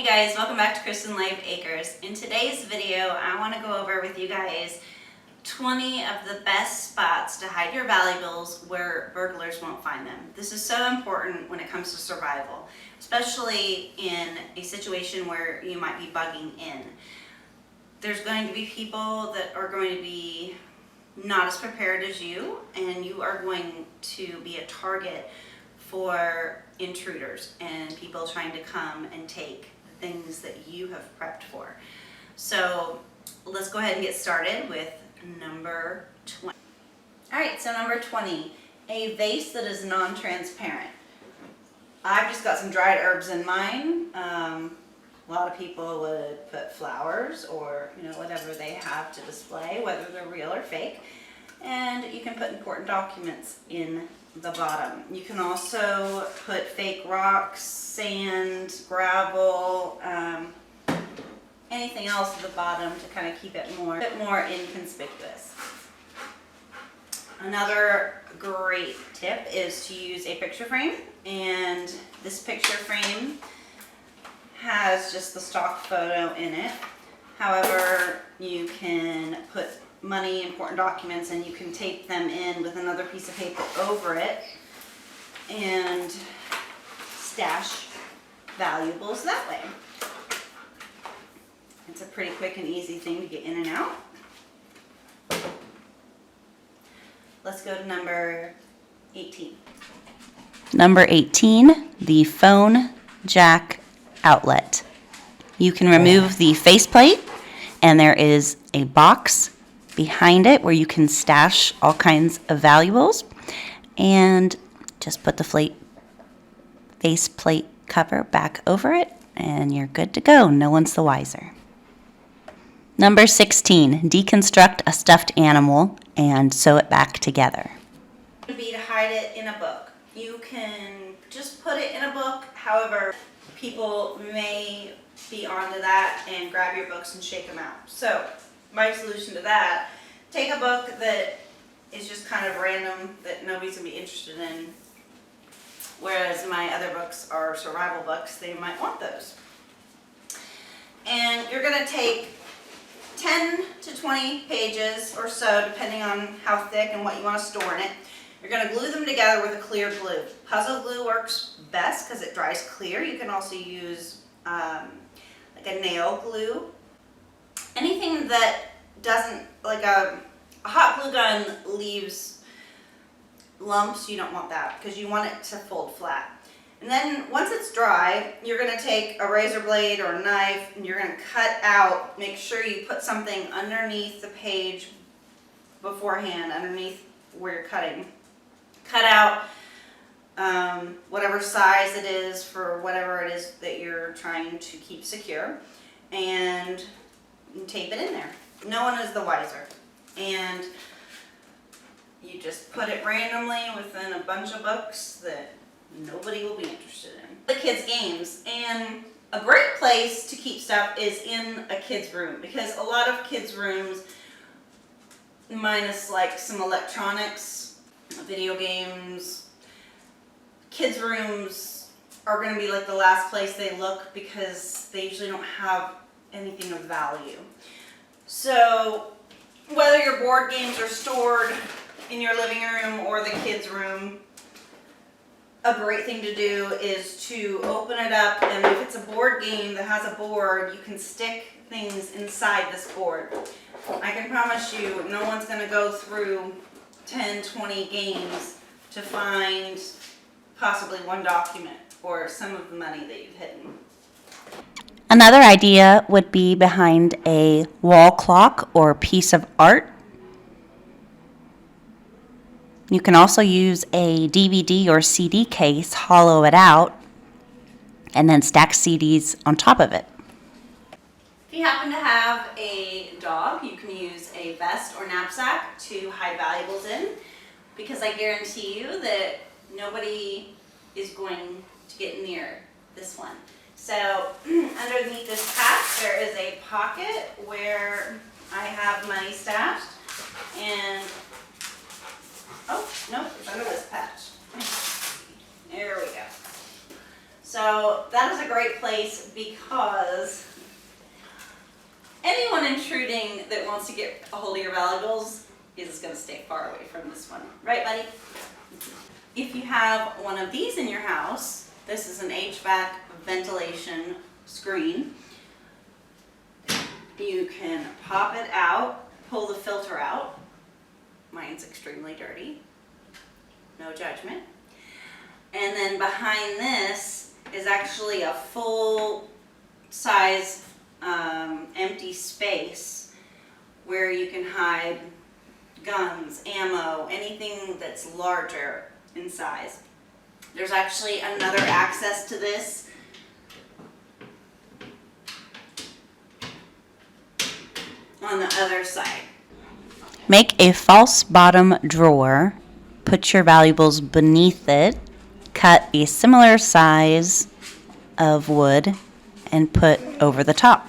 guys, welcome back to Cristin Live Acres. In today's video, I want to go over with you guys 20 of the best spots to hide your valuables where burglars won't find them. This is so important when it comes to survival, especially in a situation where you might be bugging in. There's going to be people that are going to be not as prepared as you, and you are going to be a target for intruders and people trying to come and take things that you have prepped for. So let's go ahead and get started with number 20. All right, so number 20, a vase that is non-transparent. I've just got some dried herbs in mine. A lot of people would put flowers or whatever they have to display, whether they're real or fake. And you can put important documents in the bottom. You can also put fake rocks, sand, gravel, anything else at the bottom to kind of keep it a bit more inconspicuous. Another great tip is to use a picture frame, and this picture frame has just the stock photo in it. However, you can put money, important documents, and you can tape them in with another piece of paper over it and stash valuables that way. It's a pretty quick and easy thing to get in and out. Let's go to number 18. Number 18, the phone jack outlet. You can remove the faceplate, and there is a box behind it where you can stash all kinds of valuables, and just put the faceplate cover back over it and you're good to go. No one's the wiser. Number 16, deconstruct a stuffed animal and sew it back together. It would be to hide it in a book. You can just put it in a book. However, people may be onto that and grab your books and shake them out. So my solution to that, take a book that is just kind of random that nobody's going to be interested in, whereas my other books are survival books. They might want those. And you're going to take 10 to 20 pages or so, depending on how thick and what you want to store in it. You're going to glue them together with a clear glue. Puzzle glue works best because it dries clear. You can also use like a nail glue. Anything that doesn't, like a hot glue gun leaves lumps, you don't want that because you want it to fold flat. And then once it's dry, you're going to take a razor blade or a knife and you're going to cut out, make sure you put something underneath the page beforehand, underneath where you're cutting. Cut out whatever size it is for whatever it is that you're trying to keep secure, and tape it in there. No one is the wiser. And you just put it randomly within a bunch of books that nobody will be interested in. The kids' games. And a great place to keep stuff is in a kid's room, because a lot of kids' rooms, minus like some electronics, video games, kids' rooms are going to be like the last place they look because they usually don't have anything of value. So whether your board games are stored in your living room or the kids' room, a great thing to do is to open it up, and if it's a board game that has a board, you can stick things inside this board. I can promise you no one's going to go through 10, 20 games to find possibly one document or some of the money that you've hidden. Another idea would be behind a wall clock or piece of art. You can also use a DVD or CD case, hollow it out, and then stack CDs on top of it. If you happen to have a dog, you can use a vest or knapsack to hide valuables in, because I guarantee you that nobody is going to get near this one. So underneath this patch there is a pocket where I have money stashed, and oh no, it's under this patch. There we go. So So that is a great place because anyone intruding that wants to get a hold of your valuables is going to stay far away from this one. Right, buddy? If you have one of these in your house, this is an HVAC ventilation screen. You can pop it out, pull the filter out. Mine's extremely dirty. No judgment. And then behind this is actually a full size empty space where you can hide guns, ammo, anything that's larger in size. There's actually another access to this. On the other side. Make a false bottom drawer, put your valuables beneath it, cut a similar size of wood, and put over the top.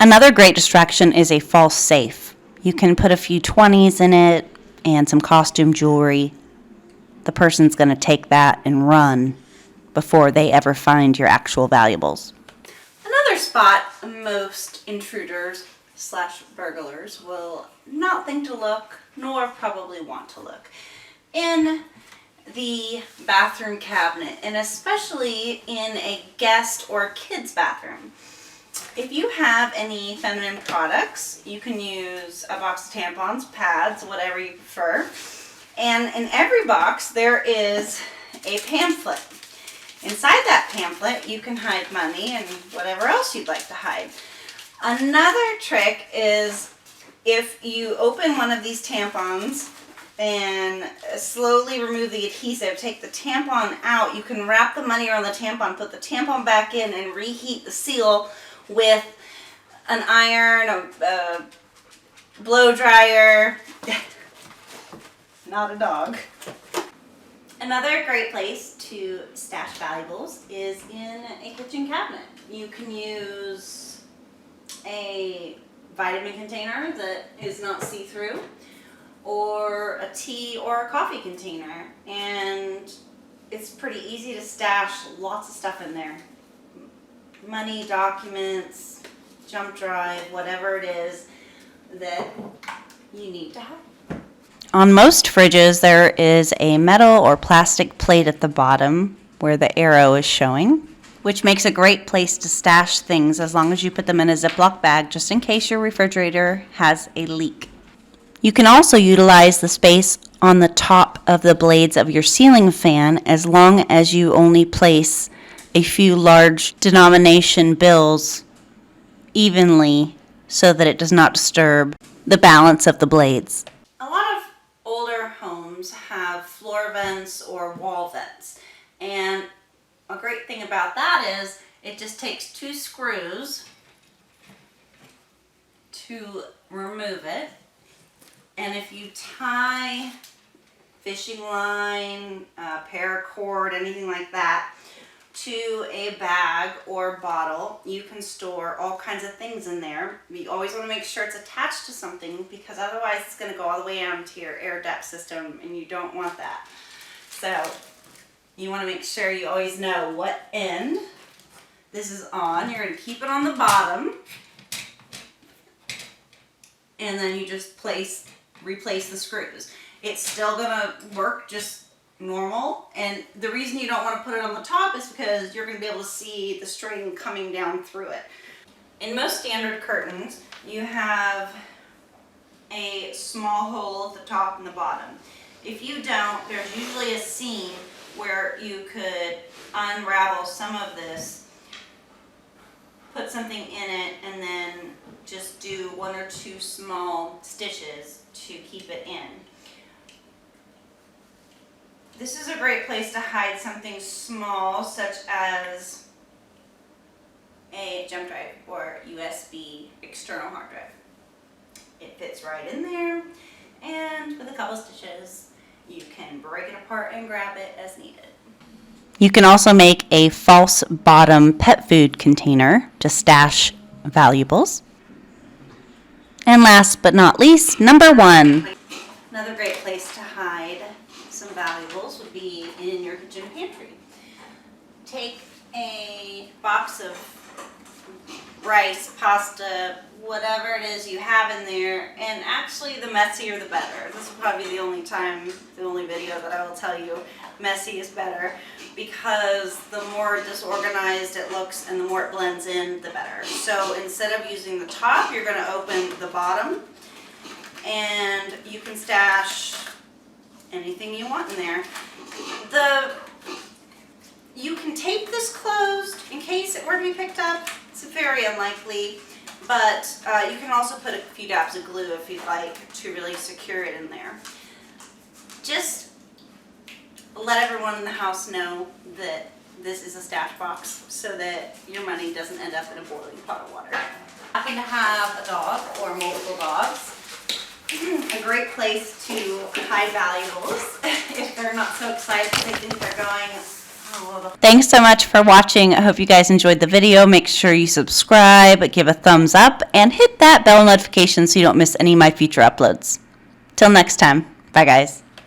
Another great distraction is a false safe. You can put a few 20s in it and some costume jewelry. The person's going to take that and run before they ever find your actual valuables. Another spot most intruders / burglars will not think to look, nor probably want to look, in the bathroom cabinet, and especially in a guest or kid's bathroom. If you have any feminine products, you can use a box of tampons, pads, whatever you prefer. And in every box there is a pamphlet. Inside that pamphlet you can hide money and whatever else you'd like to hide. Another trick is if you open one of these tampons and slowly remove the adhesive, take the tampon out, you can wrap the money around the tampon, put the tampon back in, and reheat the seal with an iron, a blow dryer. Not a dog. Another great place to stash valuables is in a kitchen cabinet. You can use a vitamin container that is not see-through, or a tea or a coffee container, and it's pretty easy to stash lots of stuff in there. Money, documents, jump drive, whatever it is that you need to have. On most fridges, there is a metal or plastic plate at the bottom where the arrow is showing, which makes a great place to stash things as long as you put them in a Ziploc bag just in case your refrigerator has a leak. You can also utilize the space on the top of the blades of your ceiling fan as long as you only place a few large denomination bills evenly so that it does not disturb the balance of the blades. A lot of older homes have floor vents or wall vents, and a great thing about that is it just takes 2 screws to remove it. And if you tie fishing line, paracord, anything like that to a bag or bottle, you can store all kinds of things in there. You always want to make sure it's attached to something, because otherwise it's going to go all the way down to your air duct system, and you don't want that. So you want to make sure you always know what end this is on. You're going to keep it on the bottom, and then you just replace the screws. It's still going to work just normal, and the reason you don't want to put it on the top is because you're going to be able to see the string coming down through it. In most standard curtains, you have a small hole at the top and the bottom. If you don't, there's usually a seam where you could unravel some of this, put something in it, and then just do 1 or 2 small stitches to keep it in. This is a great place to hide something small, such as a jump drive or USB external hard drive. It fits right in there, and with a couple stitches, you can break it apart and grab it as needed. You can also make a false bottom pet food container to stash valuables. And last but not least, number 1. Another great place to hide some valuables would be in your kitchen pantry. take a box of rice, pasta, whatever it is you have in there, and actually the messier the better. This will probably be the only video that I will tell you messy is better, because the more disorganized it looks and the more it blends in, the better. So instead of using the top, you're going to open the bottom, and you can stash anything you want in there. You can tape this closed in case it were to be picked up. It's very unlikely, but you can also put a few dabs of glue if you'd like to really secure it in there. Just let everyone in the house know that this is a stash box so that your money doesn't end up in a boiling pot of water. Happen to have a dog or multiple dogs, a great place to hide valuables if they're not so excited that they think they're going. Thanks so much for watching. I hope you guys enjoyed the video. Make sure you subscribe, give a thumbs up, and hit that bell notification so you don't miss any of my future uploads. Till next time. Bye, guys.